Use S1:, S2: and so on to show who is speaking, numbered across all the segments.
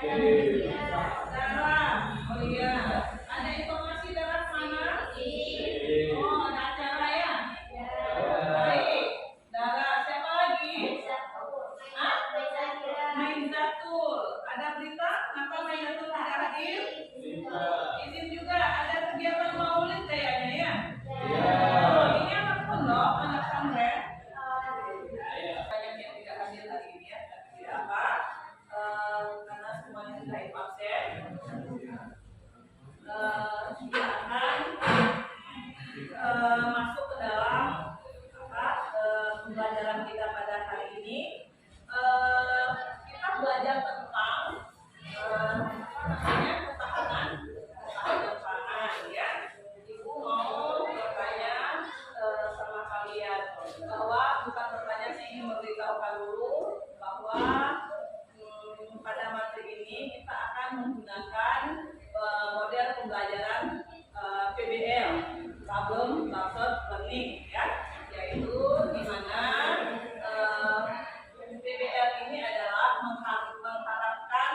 S1: Dara, oh iya. Ada informasi Dara mana? Oh, ada acara ya? Baik. Dara, siapa lagi? Hah? Main Zatul. Ada berita? Kenapa Main Zatul tidak hadir? Izin juga. Ada kegiatan maulid kayaknya ya? Oh, ini anak pondok, anak pesantren. Banyak yang tidak hadir hari ini ya. Tidak apa? Karena semuanya sudah absen. Kita akan masuk ke dalam pembelajaran kita pada hari ini. Kita belajar tentang ketahanan pangan ya. Ibu mau bertanya sama kalian bahwa bukan bertanya sih, ingin memberitahukan dulu bahwa pada materi ini kita akan menggunakan model pembelajaran PBL, Problem Based Learning ya, yaitu di mana PBL ini adalah mengharapkan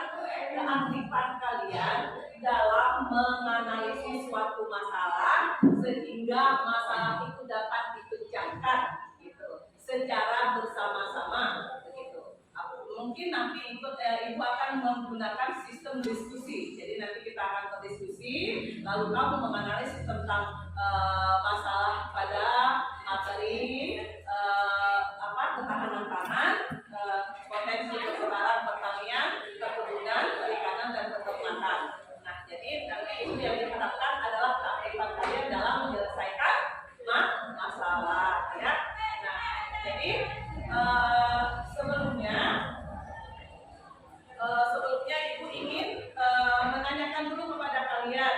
S1: keaktifan kalian dalam menganalisis suatu masalah sehingga masalah itu dapat dipecahkan gitu secara bersama-sama begitu. Mungkin nanti ibu akan menggunakan sistem diskusi. Jadi nanti kita akan berdiskusi, lalu kamu menganalisis tentang masalah pada materi ketahanan pangan, potensi perputaran pertanian, perkebunan, perikanan dan peternakan. Nah, jadi nanti itu yang diharapkan adalah keaktifan kalian dalam menyelesaikan masalah, ya. Nah, jadi sebelumnya ibu ingin menanyakan dulu kepada kalian,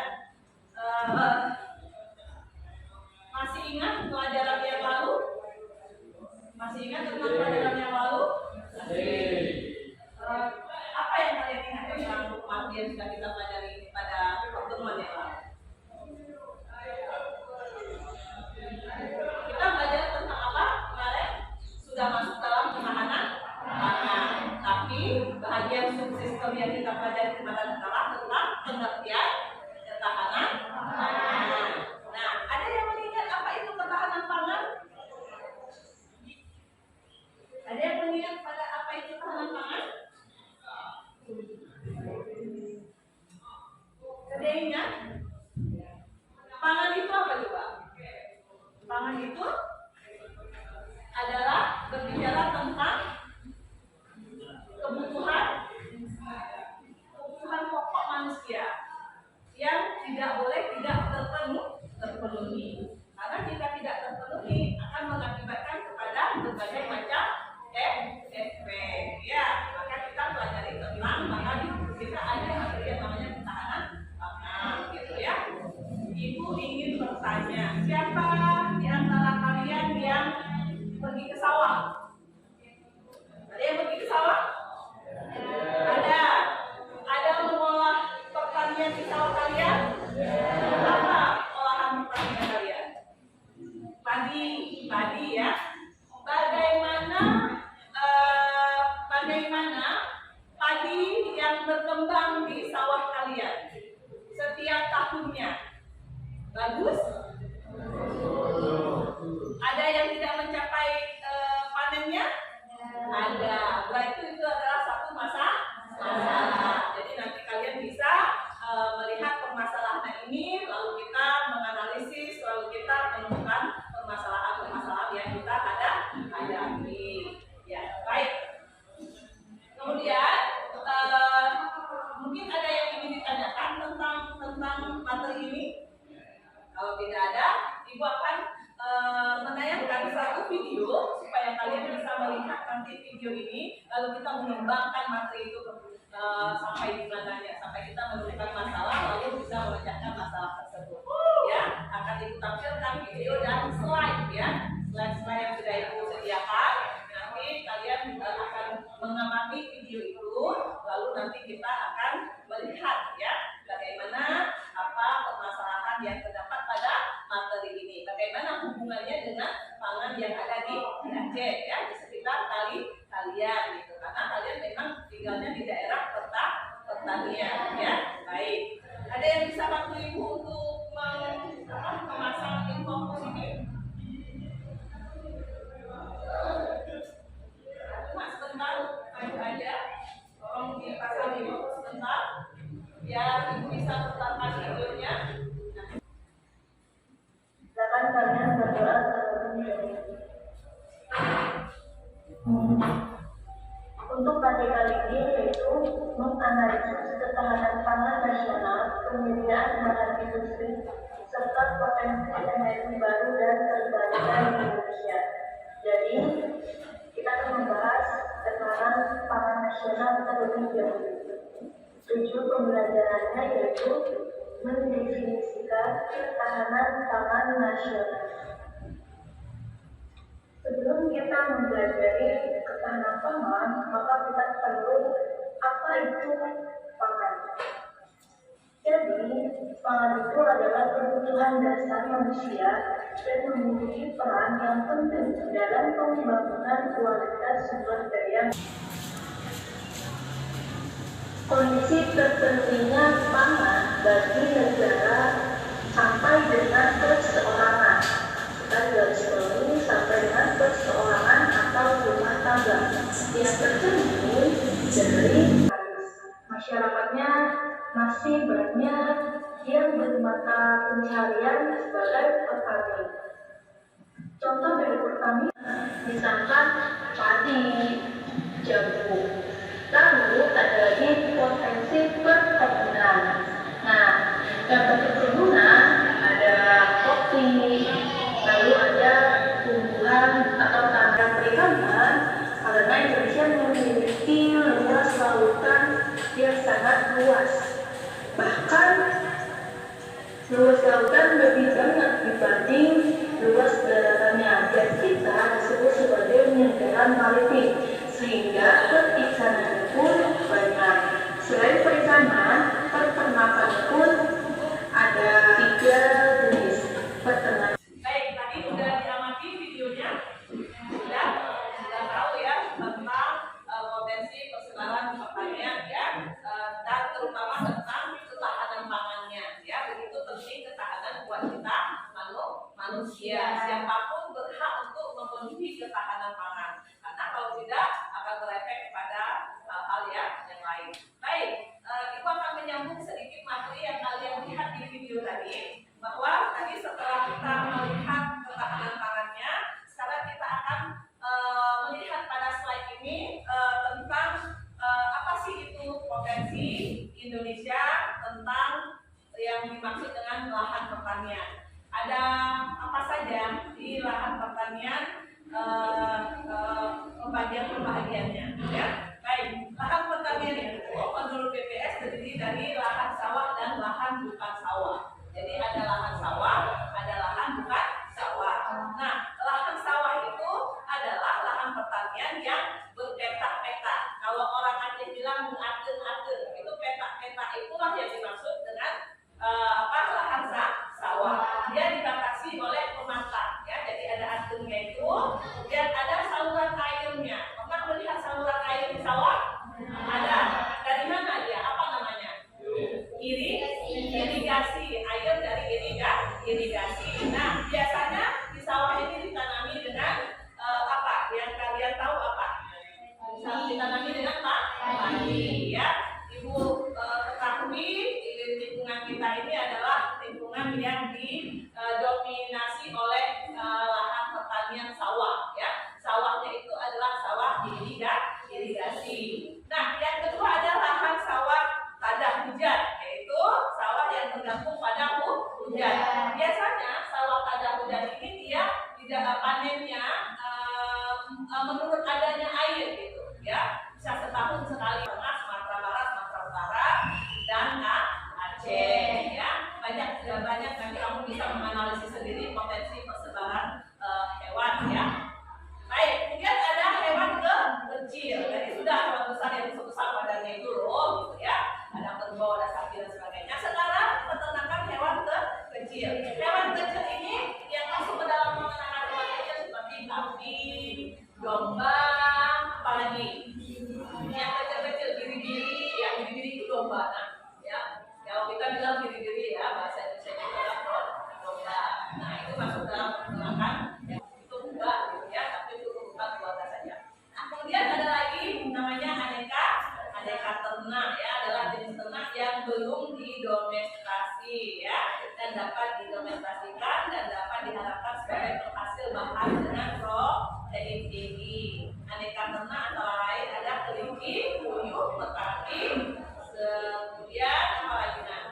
S1: masih ingat pelajaran yang lalu? Masih ingat tentang pelajaran yang lalu? Apa yang kalian ingat tentang materi yang sudah kita pelajari pada pertemuan yang lalu? Kita belajar tentang apa kemarin? Sudah masuk dalam ketahanan pangan. Tapi bagian subsistem yang kita pelajari kemarin adalah tentang pengertian ketahanan pangan. Nah, ada yang mengingat apa itu ketahanan pangan? Ada yang mengingat pada apa itu ketahanan pangan? Ada yang ingat? Pangan itu apa coba? Pangan itu adalah berbicara tentang kebutuhan pokok manusia yang tidak boleh tidak terpenuhi. Karena jika tidak terpenuhi akan mengakibatkan kepada berbagai macam efek. Ya, maka kita pelajari tentang maka kita ada materi yang namanya ketahanan pangan, gitu ya. Ibu ingin bertanya, siapa di antara kalian yang pergi ke sawah? Ada yang pergi ke sawah? Ada mengolah pertanian di sawah kalian? Apa olahan pertanian kalian? Padi ya. Bagaimana padi yang berkembang di sawah kalian setiap tahunnya? Bagus? Ada yang tidak mencapai panennya? Ada. Berarti itu adalah satu masalah. Jadi nanti kalian bisa melihat permasalahan ini, lalu kita menganalisis, lalu kita menemukan permasalahan yang kita hadapi. Ya, baik. Kemudian mungkin ada yang ingin ditanyakan tentang materi ini. Kalau tidak ada, ibu akan menayangkan satu video supaya kalian bisa melihat nanti video ini, lalu kita mengembangkan materi itu sampai di mananya, sampai kita menemukan masalah lalu bisa memecahkan masalah tersebut. Ya, akan ibu tampilkan video dan slide ya, slide yang sudah ibu sediakan. Nanti kalian akan mengamati video itu, lalu nanti kita akan melihat ya bagaimana apa permasalahan yang terdapat pada materi ini, bagaimana hubungannya dengan pangan yang ada di Aceh ya, di sekitar kalian gitu, karena kalian memang tinggalnya di daerah pertanian, ya. Baik. Ada yang bisa bantu ibu untuk memasang info ini? Cuma sebentar, maju aja. Tolong dipasang info sebentar, biar ibu bisa putarkan videonya.
S2: Silakan kalian berdoa untuk pada kali ini yaitu menganalisis ketahanan pangan nasional, penyediaan bahan industri, serta potensi energi baru dan terbarukan di Indonesia. Jadi, kita akan membahas ketahanan pangan nasional terlebih dahulu. Tujuan pembelajarannya yaitu mendefinisikan ketahanan pangan nasional. Sebelum kita mempelajari ketahanan pangan, maka kita perlu apa itu pangan. Jadi, pangan itu adalah kebutuhan dasar manusia dan memiliki peran yang penting dalam pembangunan kualitas sumber daya. Kondisi terpentingnya pangan bagi negara sampai dengan perseorangan. Kita garis bawahi sampai dengan perseorangan atau rumah tangga yang tercermin dari masyarakatnya masih banyak yang bermata pencarian sebagai petani. Contoh dari pertanian misalkan padi, jagung. Lalu ada lagi potensi perkebunan. Nah, yang perkebunan ada kopi, lalu ada tumbuhan atau tanaman perikanan, karena Indonesia memiliki luas lautan yang sangat luas. Bahkan luas lautan lebih banyak dibanding luas daratannya, dan kita disebut sebagai negara maritim, sehingga perikanan pun banyak. Selain perikanan, peternakan pun ada 3 jenis peternakan.
S1: Baik, tadi sudah diamati videonya, sudah tahu ya tentang potensi persebaran pertanian ya, dan terutama tentang ketahanan pangannya ya. Begitu penting ketahanan buat kita manusia. Siapapun berhak untuk memenuhi ketahanan pangan, karena kalau tidak akan berefek kepada hal-hal yang lain. Baik, Ibu akan menyambung sedikit materi yang kalian lihat di video tadi, bahwa tadi setelah kita melihat ketahanan pangannya, sekarang kita akan melihat pada slide ini tentang apa sih itu potensi Indonesia, tentang yang dimaksud dengan lahan pertanian. Ada apa saja di lahan pertanian, pembagian-pembagiannya ya. Baik, lahan pertanian itu menurut BPS terdiri dari lahan sawah dan lahan bukan sawah. Jadi ada lahan sawah, ada lahan bukan sawah. Nah, lahan sawah itu adalah lahan pertanian yang berpetak-petak. Kalau orang Aceh bilang mengatur-atur, itu petak-petak itulah yang dimaksud dengan lahan sawah. Dia dibatasi oleh pemantau ya. Jadi ada aturnya itu, kemudian ada saluran airnya. Pernah melihat saluran air di sawah? Ada. Dari mana dia? Apa namanya? Irigasi. Air dari irigasi. Nah, biasanya di sawah ini ditanami dengan apa? Yang kalian tahu apa? Ditanami dengan padi ya. Ibu ketahui lingkungan kita ini adalah lingkungan yang didominasi oleh lahan pertanian sawah ya. Sawahnya itu adalah sawah irigasi. Nah, yang kedua ada lahan sawah tadah hujan, yaitu sawah yang tergantung pada hujan. Biasanya sawah tadah hujan ini dia tidak panennya menurut adanya air gitu ya. Bisa setahun sekali. Sumatera Barat, Sumatera Utara, dan Aceh ya. Banyak nanti kamu bisa buana. Ya, kalau kita bilang diri-diri ya, bahasa Indonesia itu adalah produk. Nah, itu masuk dalam peternakan. Itu enggak gitu ya, tapi itu bukan keluarga saja. Nah, kemudian ada lagi namanya aneka ternak ya, adalah jenis ternak yang belum didomestikasi ya, dan dapat didomestikasikan dan dapat diharapkan sebagai penghasil bahan dengan protein tinggi. Aneka ternak antara lain ada kelinci, puyuh, petani, kemudian apa lagi nah?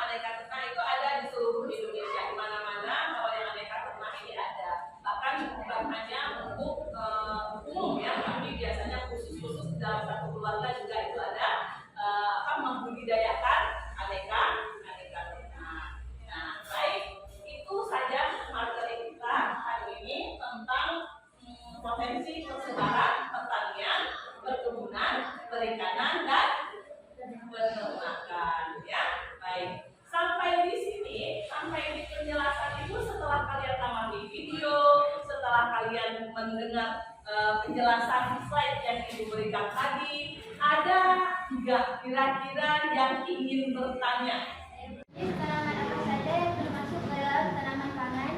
S1: Aneka ternak itu ada di seluruh Indonesia, di mana-mana kalau yang aneka ternak ini ada. Bahkan bukan hanya untuk umum ya, tapi biasanya khusus dalam satu keluarga juga itu ada membudidayakan aneka ternak. Nah, baik, itu saja materi kita hari ini tentang potensi persebaran pertanian, perkebunan, perikanan, dan peternakan ya. Baik, sampai di sini, sampai di penjelasan itu, setelah kalian amati video, setelah kalian mendengar penjelasan slide yang Ibu berikan tadi, ada nggak kira-kira yang ingin bertanya?
S3: Tanaman apa saja yang termasuk dalam tanaman pangan?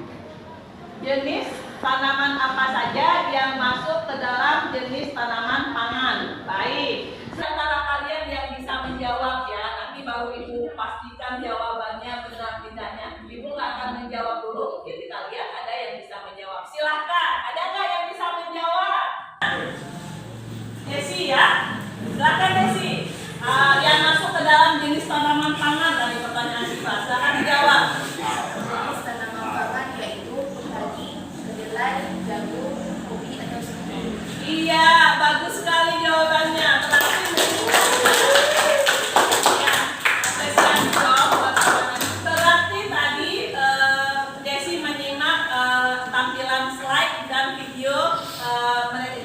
S1: Jenis tanaman apa saja yang masuk ke dalam jenis tanaman pangan? Baik, antara kalian yang bisa menjawab ya, nanti baru Ibu pastikan jawabannya benar tidaknya. Ibu nggak akan menjawab dulu, mungkin kita lihat ada yang bisa menjawab. Silahkan, ada nggak yang bisa menjawab? Desi ya, silahkan Desi. Yang masuk ke dalam jenis tanaman pangan dari pertanyaan Siva, silahkan dijawab.
S3: Jenis tanaman pangan yaitu padi, kedelai, jagung, kopi atau seledri.
S1: Iya, bagus sekali jawabannya. Berarti tadi Desi menyimak tampilan slide dan video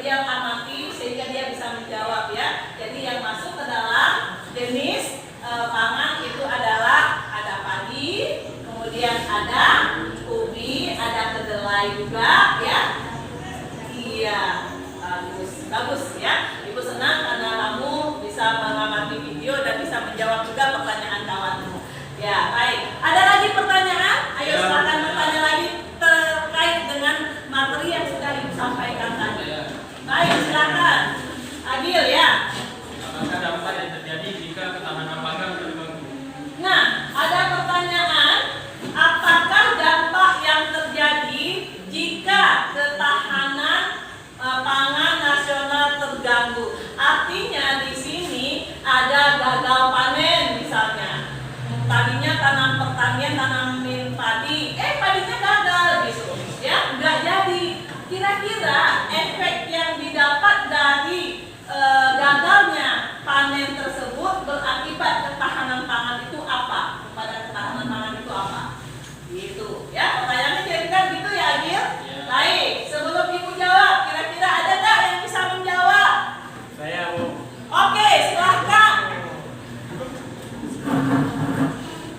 S1: dia amati sehingga dia bisa menjawab ya. Jadi yang masuk ke dalam jenis pangan itu adalah ada padi, kemudian ada ubi, ada kedelai juga ya. Iya, bagus ya. Ibu senang karena kamu bisa mengamati video dan bisa menjawab juga pertanyaan kawanmu. Ya, baik. Ada lagi pertanyaan? Ayo silakan bertanya lagi terkait dengan materi yang sudah Ibu sampaikan tadi. Baik, silakan. Adil ya.
S4: Apakah dampak yang terjadi jika ketahanan pangan terganggu?
S1: Nah, ada pertanyaan, apakah dampak yang terjadi jika ketahanan pangan nasional terganggu? Artinya di sini ada gagal panen misalnya. Tadinya tanam pertanian, tanamin padi, padinya gagal gitu. Ya, nggak jadi. Kira-kira efek yang didapat dari gagalnya panen tersebut berakibat ketahanan pangan itu apa? Pada ketahanan pangan itu apa? Gitu ya, pertanyaannya kira-kira gitu ya Agil?
S4: Ya.
S1: Baik, sebelum Ibu jawab, kira-kira ada nggak yang bisa menjawab?
S4: Saya, Bu.
S1: Oke, silahkan.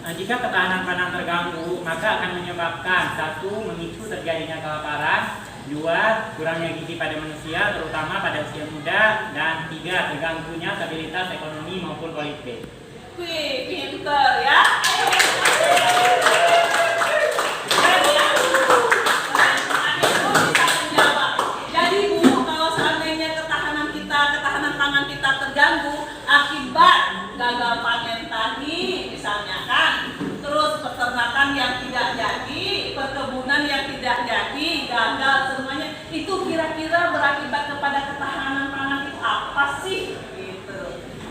S4: Nah, jika ketahanan pangan terganggu, maka akan menyebabkan 1. Memicu terjadinya kelaparan, 2. Kurangnya gizi pada manusia, terutama pada usia muda, dan 3. Terganggunya stabilitas ekonomi maupun politik.
S1: Wih, pinter ya. Jadi Bu, kalau seandainya ketahanan pangan kita terganggu akibat gagal panen tadi misalnya kan, terus peternakan yang tidak jadi, perkebunan yang tidak jadi, gagal semuanya, itu kira-kira berakibat kepada ketahanan pangan itu apa sih? Gitu.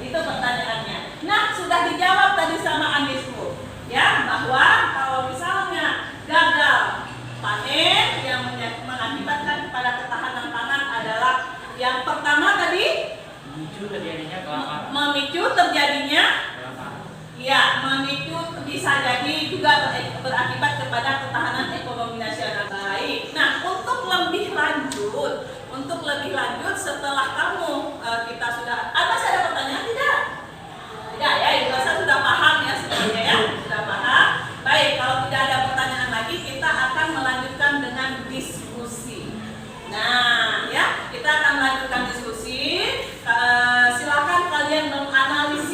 S1: Itu pertanyaannya. Nah, sudah dijawab tadi sama Anisku ya, bahwa kalau misalnya gagal panen yang mengakibatkan kepada ketahanan pangan adalah yang pertama tadi
S4: Memicu terjadinya kelaparan.
S1: memicu terjadinya memicu bisa jadi juga berakibat kepada ketahanan ekonomi nasional. Baik. Nah, untuk lebih lanjut setelah kamu kita sudah masih ada pertanyaan tidak? Tidak ya, Ibu rasa sudah paham ya sebenarnya ya, sudah paham. Baik, kalau tidak ada pertanyaan lagi, kita akan melanjutkan dengan diskusi. Nah, ya, kita akan melanjutkan diskusi. Silakan kalian menganalisis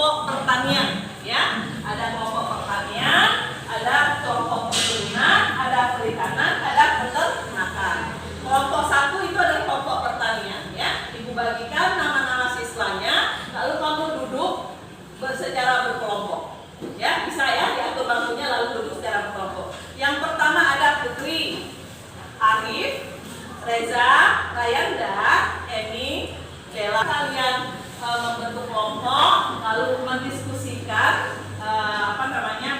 S1: kelompok pertanian, ya. Ada kelompok pertanian, ada kelompok perkebunan, ada perikanan, ada peternakan. Kelompok 1 itu adalah kelompok pertanian, ya. Ibu bagikan nama-nama siswanya, lalu kamu duduk secara berkelompok. Ya, bisa ya diatur bangkunya lalu duduk secara berkelompok. Yang pertama ada Putri, Arif, Reza, Rayanda, Emi, Bella. Kalian membentuk kelompok lalu mendiskusikan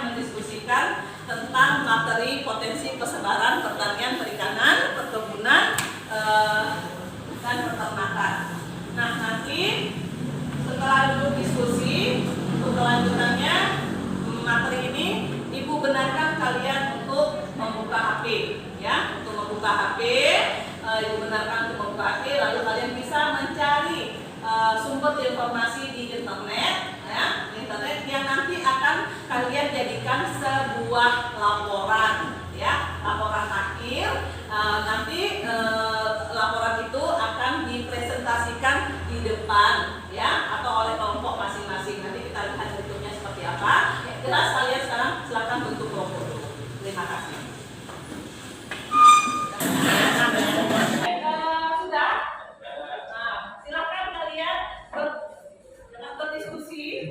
S1: mendiskusikan tentang materi potensi persebaran pertanian, perikanan, perkebunan, dan peternakan. Nah, nanti setelah duduk diskusi untuk kelanjutannya materi ini, Ibu benarkan kalian untuk membuka HP, ya, untuk membuka HP. Ibu benarkan untuk membuka HP, lalu kalian bisa mencari sumber informasi di internet, ya, internet yang nanti akan kalian jadikan sebuah laporan, ya, laporan akhir. Nanti laporan itu akan dipresentasikan di depan, ya, atau oleh kelompok masing-masing. Nanti kita lihat bentuknya seperti apa. Jelas kalian sekarang silakan bentuk kelompok dulu. Terima kasih. Sudah? Nah, silakan kalian berdiskusi.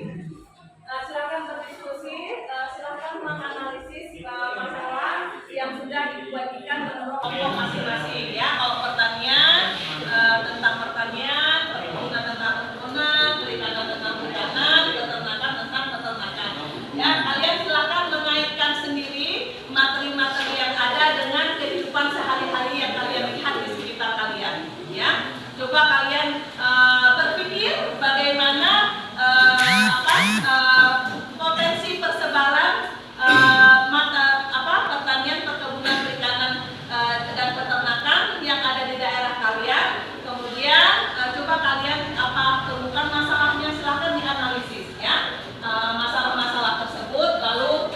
S1: Silakan menganalisis masalah yang sudah dibagikan menurut kelompok masing-masing, ya. Kalau pertanian tentang pertanian, perkebunan tentang perkebunan, perikanan tentang perikanan, peternakan tentang peternakan. Ya, kalian silakan mengaitkan sendiri materi-materi yang ada dengan kehidupan sehari-hari yang kalian lihat di sekitar kalian, ya. Coba kalian berpikir bagaimana potensi persebaran pertanian, perkebunan, perikanan, dan peternakan yang ada di daerah kalian. Kemudian coba kalian temukan masalahnya, silahkan dianalisis, ya, masalah-masalah tersebut. Lalu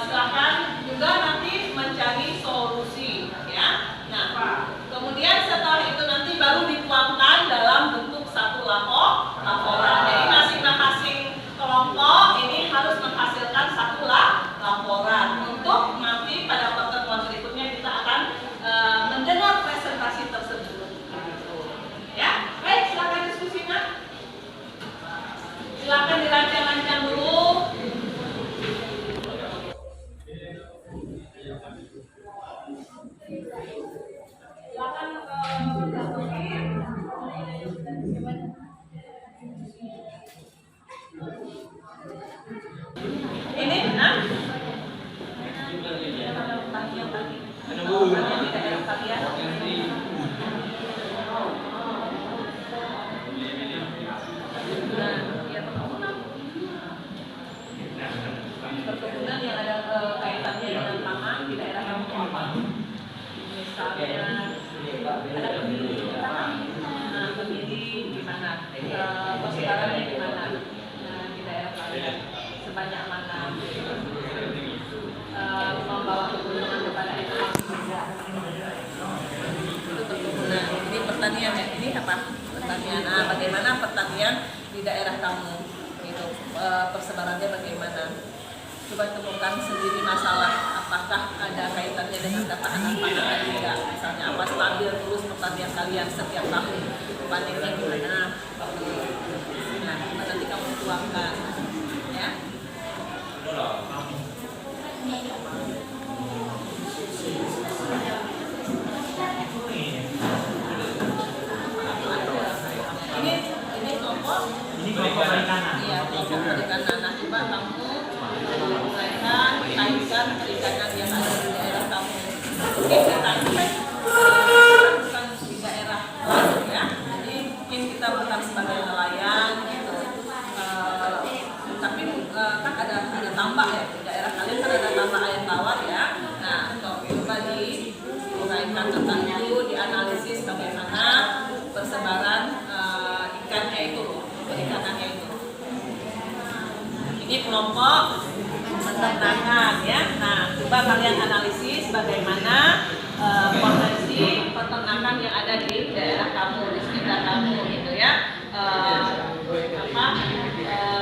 S1: silahkan juga nanti mencari solusi, ya. Nah, kemudian setelah itu nanti baru dituangkan dalam bentuk satu laporan. Jadi masing-masing kelompok ini harus menghasilkan satu laporan untuk nanti pada pertemuan berikutnya kita akan mendengar presentasi tersebut. Ya, baik, silakan diskusinya. Silakan dirancang-rancang dulu. Silakan ini, perkebunan yang ada kaitannya dengan pangan di daerah kamu apa? Misalnya ada kemiri, kemiri di mana? Persebarannya di mana? Di daerah kalian sebanyak mana? Membawa keuntungan kepada ekonomi juga. Itu perkebunan. Ini pertanian, ya. Ini apa? Pertanian. Bagaimana pertanian di daerah kamu? Itu persebarannya bagaimana? Coba temukan sendiri masalah, apakah ada kaitannya dengan ketahanan pangan atau tidak. Misalnya apa stabil terus pertanian kalian setiap tahun, panennya gimana? Nah, nanti kamu tuangkan, ya. Ini kelompok
S4: perikanan.
S1: Iya, kelompok perikanan. Nah, coba kamu kaitkan perikanan yang ada di daerah kamu. Kita bukan di daerah lain, ya. Jadi mungkin kita bukan sebagai nelayan gitu. Tapi kan ada tambak, ya, di daerah kalian kan ada tambak air tawar, ya. Nah, coba dikaitkan tentang itu, dianalisis bagaimana persebaran ikannya itu, perikanannya itu. Ini kelompok peternakan, ya. Nah, coba kalian analisis bagaimana potensi peternakan yang ada di daerah kamu, di sekitar kamu, gitu, ya.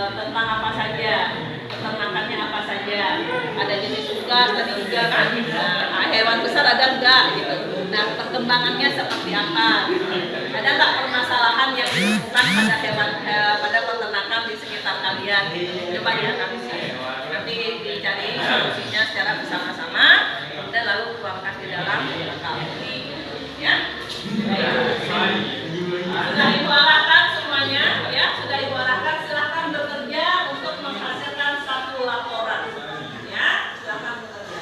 S1: Tentang apa enggak tadi juga kan. Nah, hewan besar ada enggak gitu. Nah, perkembangannya seperti apa? Gitu. Ada nggak permasalahan yang ditemukan pada hewan pada peternakan di sekitar kalian? Coba ya kami nanti dicari solusinya secara bersama-sama dan lalu tuangkan di dalam kalkuli, ya. Sudah ibu arahkan semuanya, ya. Sudah ibu arahkan, silahkan bekerja untuk menghasilkan satu laporan, ya. Silahkan bekerja.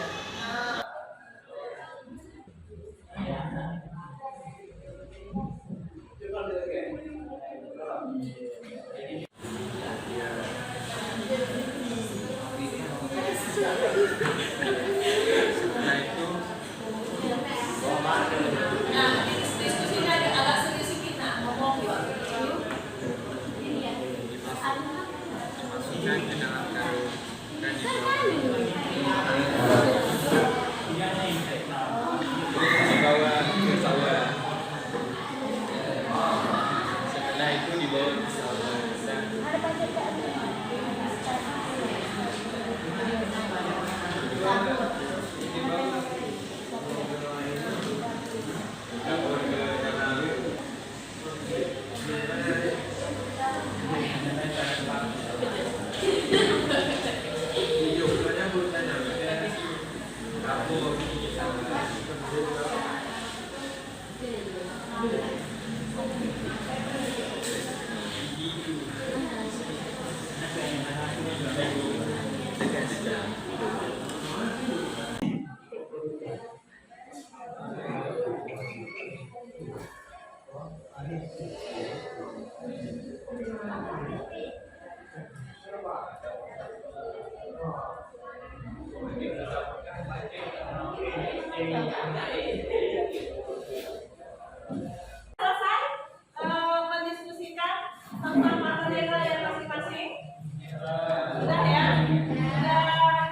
S1: Nah, diskusinya agak serius kita ngomong ya.
S4: Setelah itu dibawa ke pesawat dan
S1: Selesai mendiskusikan tentang material yang masing-masing. Sudah ya? Sudah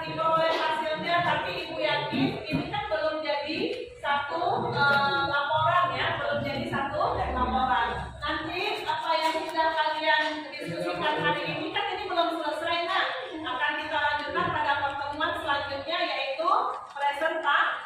S1: diperoleh hasilnya, tapi ibu yakin ini kan belum jadi satu laporan ya, belum jadi satu laporan. Nanti apa yang sudah kalian diskusikan hari ini kan ini belum selesai, nah akan kita lanjutkan pada pertemuan selanjutnya yaitu presentasi.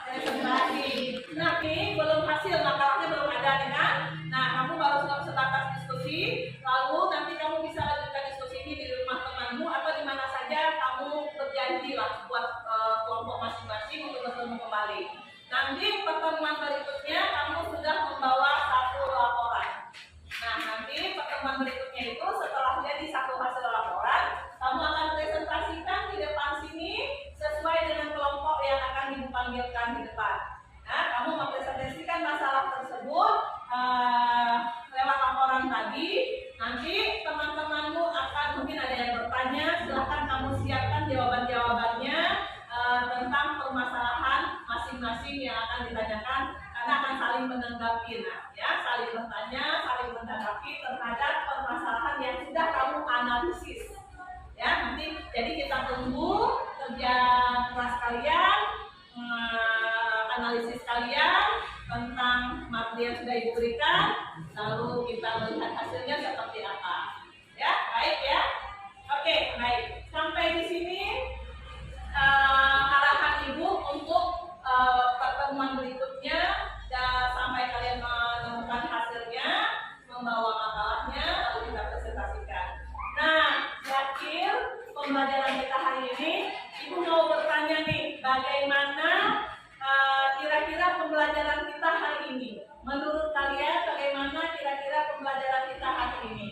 S1: Nah ini belum hasil, makalahnya belum ada nih kan? Nah kamu baru sebatas diskusi, lalu nanti kamu bisa lanjutkan diskusi ini di rumah temanmu atau di mana saja kamu berjanji lah buat kelompok masing-masing untuk bertemu kembali. Nanti pertemuan berikutnya kamu sudah membawa satu laporan. Nah nanti pertemuan berikutnya itu setelah jadi satu hasil laporan, kamu akan presentasikan di depan sini sesuai dengan kelompok yang akan dipanggilkan di depan. Nah kamu mempresentasikan masalah tersebut lewat laporan tadi. Nanti teman-temanmu akan mungkin ada yang bertanya, silahkan kamu siapkan jawaban-jawabannya tentang permasalahan masing-masing yang akan ditanyakan, karena akan saling menanggapi, nah, ya, saling bertanya, saling menanggapi terhadap permasalahan yang sudah kamu analisis. Ya, nanti jadi kita tunggu kerja keras kalian, analisis kalian tentang materi yang sudah ibu berikan, lalu kita melihat hasilnya seperti apa. Ya, baik ya. Oke, baik. Sampai di sini arahan ibu untuk pertemuan berikutnya, dan sampai kalian menemukan hasilnya, membawa makalahnya, lalu kita presentasikan. Nah, terakhir pembelajaran kita hari ini, ibu mau bertanya nih, bagaimana kira-kira pembelajaran kita hari ini? Menurut kalian bagaimana kira-kira pembelajaran kita hari ini?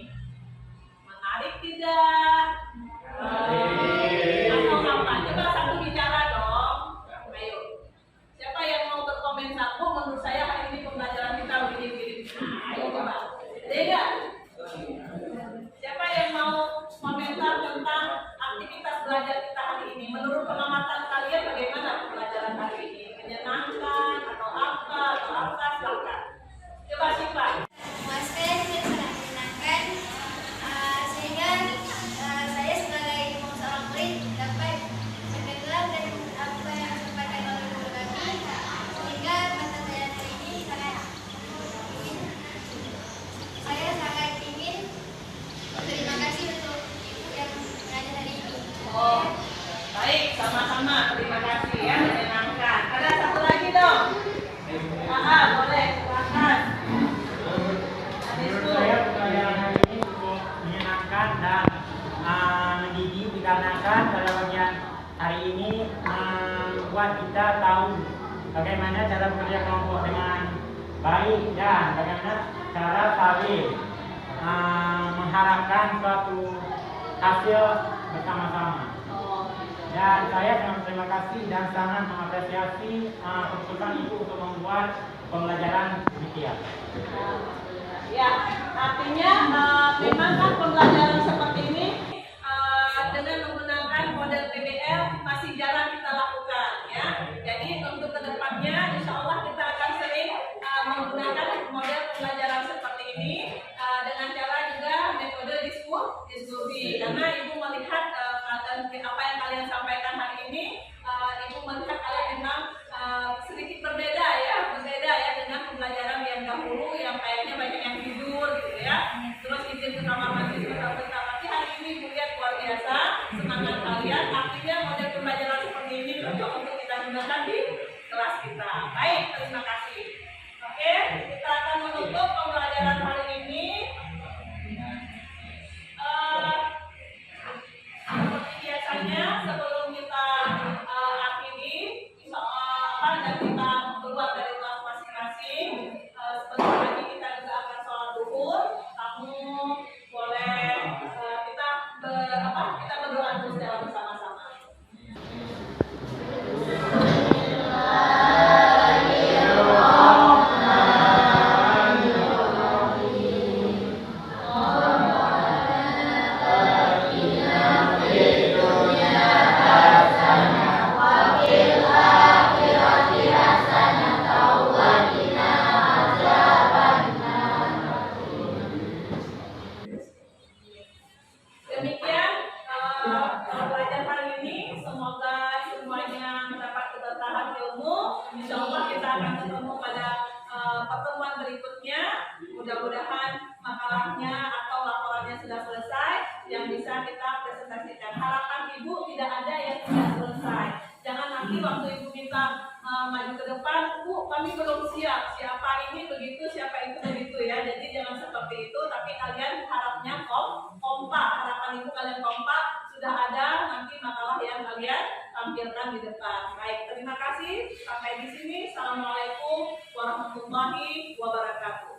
S1: Menarik tidak? Atau apa? Coba satu bicara dong. Ayo. Siapa yang mau berkomentar? Oh, menurut saya hari ini pembelajaran kita begini-begini. Ayo coba. Ada? Siapa yang mau komentar tentang aktivitas belajar kita hari ini? Menurut pengamatan kalian bagaimana pembelajaran hari ini? Menyenangkan atau apa? Silakan. Coba Syifa.
S3: Memuaskan dan sangat menyenangkan, sehingga saya sebagai seorang murid dapat mendengar dan apa yang disampaikan oleh guru kami, sehingga mata pelajaran hari ini saya sangat ingin berterima kasih untuk ibu yang mengajar hari ini.
S1: Oh, baik. Baik, sama-sama. Terima kasih ya, menyenangkan. Ada satu lagi dong. Boleh, silakan.
S4: Menurut saya pembelajaran hari ini cukup menyenangkan dan mendidik dikarenakan pada bagian hari ini membuat kita tahu bagaimana cara bekerja kelompok dengan baik dan bagaimana cara saling mengharapkan suatu hasil bersama-sama. Dan saya sangat terima kasih dan sangat mengapresiasi keputusan ibu untuk membuat pembelajaran demikian.
S1: Ya, artinya memang kan pembelajaran seperti ini dengan menggunakan model PBL masih jarang kita lakukan ya. Jadi untuk kedepannya insya Allah kita akan sering menggunakan model pembelajaran seperti ini dengan cara juga metode diskusi. Karena ibu melihat apa yang kalian sampaikan hari ini, ibu melihat kalian memang sedikit berbeda ya dengan pembelajaran yang dahulu yang kayaknya banyak yang tidur gitu ya. Terus izin ke kamar mandi sebentar-bentar. Tapi hari ini ibu lihat luar biasa semangat kalian. Artinya model pembelajaran seperti ini cocok untuk kita gunakan di kelas kita. Baik, terima kasih. Oke, kita akan menutup pembelajaran hari ini. Seperti biasanya sebelum kita akhiri dan kita keluar dari kelas masing-masing, sebentar lagi kita juga akan sholat zuhur. Kamu boleh kita berdoa dulu secara bersama-sama. Demikian pelajaran hari ini, semoga semuanya mendapat keberkahan ilmu. Insya Allah kita akan ketemu pada pertemuan berikutnya. Mudah-mudahan makalahnya atau laporannya sudah selesai yang bisa kita presentasikan. Harapan ibu tidak ada yang tidak selesai. Jangan nanti waktu ibu minta maju ke depan, Bu, kami belum siap. Siapa ini begitu, siapa itu begitu ya. Jadi jangan seperti itu, tapi kalian harapnya kompak. Harapan ibu kalian kompak. Sudah ada nanti makalah yang kalian tampilkan di depan. Baik, terima kasih. Sampai di sini. Assalamualaikum warahmatullahi wabarakatuh.